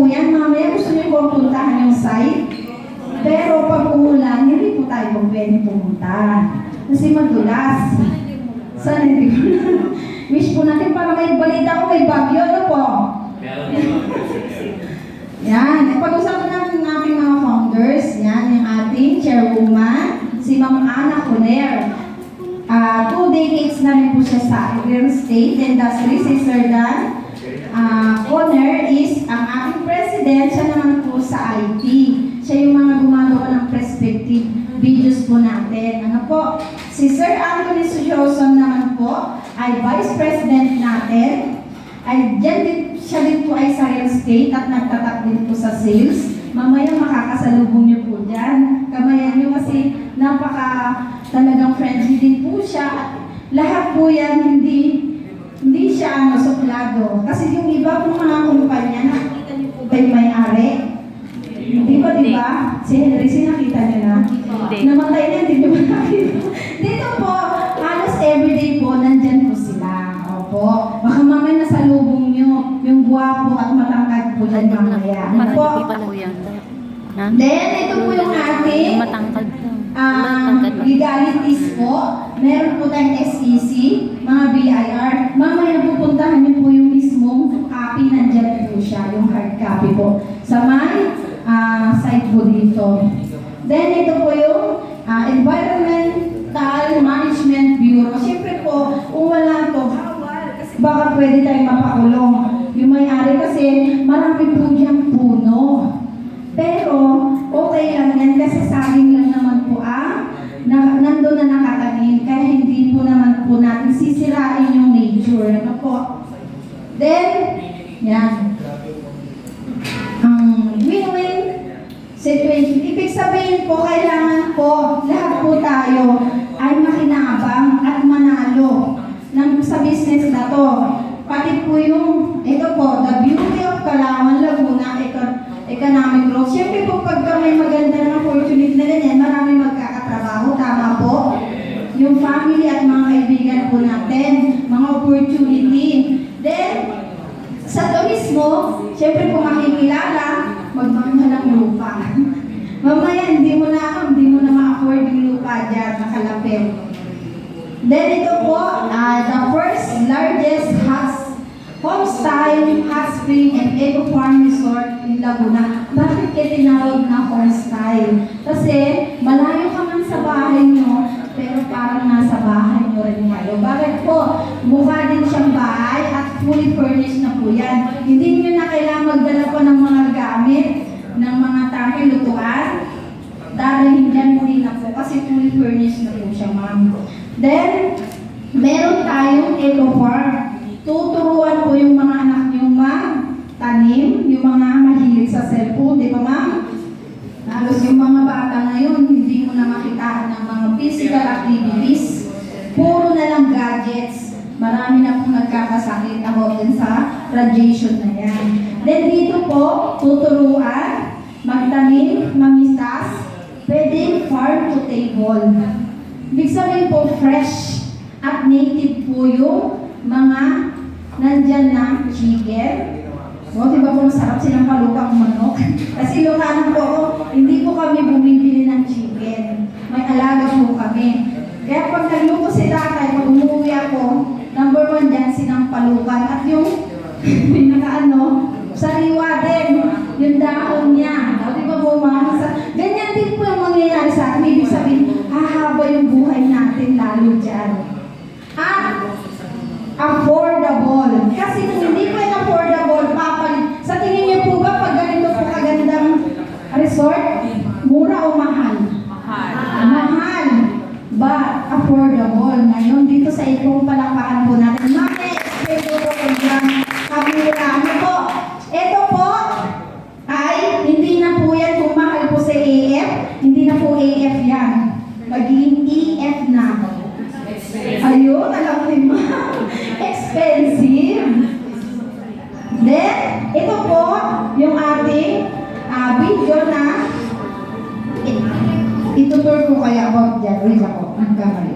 po yan. Mamaya gusto niyo po puntahan yung site. Pero pag umulan, hindi po tayo pwede pumunta. Kasi madulas. Sana hindi po wish po natin para may balita ko, may bagyo. Ano po? Yan. Pag-usapan natin ng ating mga founders. Yan, yung ating chairwoman, si Ma'am Ana Cuner. 2 decades na rin po siya sa real estate industry. Si Sir Dan Cuner is ang ating president. Siya naman po sa IT. Siya yung mga gumagawa ng perspective videos po natin. Ano po? Si Sir Anthony Sujoson naman po ay vice president natin. Ay siya din po ay sa real estate at nagtatak din po sa sales. Mamaya makakasalubong niyo po dyan. Kamayan niyo kasi talagang friendly din po siya. At lahat po yan hindi siya suplado. Kasi yung iba po mga kumpanya, nakikita niyo po ba yung may-ari? Di ba? Si Henry, nakita niyo na? Namatay na, hindi niyo ba nakita? Dito po, halos everyday po, nandyan po sila. Opo. Baka mamaya nasalubong niyo yung guwapo at matangkad po dyan mamaya. Ano po? Then, ito po yung ating legalities po. Meron po tayong SEC, mga BIR. Mamaya pupuntahan niyo po yung mismong copy, nandyan po siya, yung hard copy po. Sa may site po dito. Then, ito po yung Environmental Management Bureau. Siyempre po, kung wala ito, baka pwede tayong mapakulong. Yung may-ari kasi, marami po diyang puno. Pero, okay lang yan kasi saging lang naman po nandun na nakatanim. Kaya hindi po naman po natin sisirain yung nature. Ano po? Then, yan. Win-win situation. Ibig sabihin po, kailangan po, lahat po tayo ay makinabang at manalo sa business na to. Pati po yung, ito po, the beauty of Calauan, Laguna, economic growth. Siyempre po, pagka may maganda na opportunity na ganyan, marami magkakatrabaho. Tama po? Yung family at mga kaibigan po natin, mga opportunity. Then, sa ito mismo, siyempre po makikilala, magmamahal ng lupa. Mamaya, hindi mo na ma-afford yung lupa dyan, nakalapit. Then ito po, the first largest homestyle, hot spring, and eco farm resort in Laguna. Bakit kaya tinawag na homestyle? Kasi malayo ka man sa bahay nyo, pero parang nasa bahay nyo rin kayo. Bakit po? Mukha din siyang bahay at fully furnished na po yan. Hindi nyo na kailangan magdala po ng mga gamit, ng mga tangke lutuan. Dahil dyan muli na po kasi fully furnished na po siya, ma'am. Then, meron tayong eco farm. Tuturuan po yung mga anak niyong tanim, yung mga mahilig sa cellphone, di ba ma'am? Halos yung mga bata ngayon, hindi mo na makitaan ng mga physical activities. Puro na lang gadgets. Marami na pong nagkakasakit about din sa radiation na yan. Then dito po, tuturuan, magtanim, mangistas, pwedeng farm to table. Ibig sabihin po, fresh at native po yung mga nandyan na chicken. O, diba po masarap silang palukang manok? Kasi Ilocano po ako, hindi po kami bumibili ng chicken. May alaga po kami. Kaya pag nagluto si tatay, pag umuwi ako, number 1 dyan, sinampalukan. At yung sariwa din, yung dahon niya. O, diba po ganyan din po yung mangyayari sa akin. Ibig sabihin, hahaba yung buhay natin lalo dyan. At affordable. Kasi kung hindi po yung affordable, sa tingin niyo po ba pag ganito po kagandang resort, mura o mahal? Mahal. But affordable. Ngayon, dito sa itong palakpakan po natin, ma-expect po po dyan. Ano po? Ito po ay hindi na po yan kung mahal po sa AF. Hindi na po AF yan. Magiging EF na. Ayun, alam mo yung expensive. Then, ito po yung ating video na itutur ko kaya about dyan. Wait ako, ang kamay.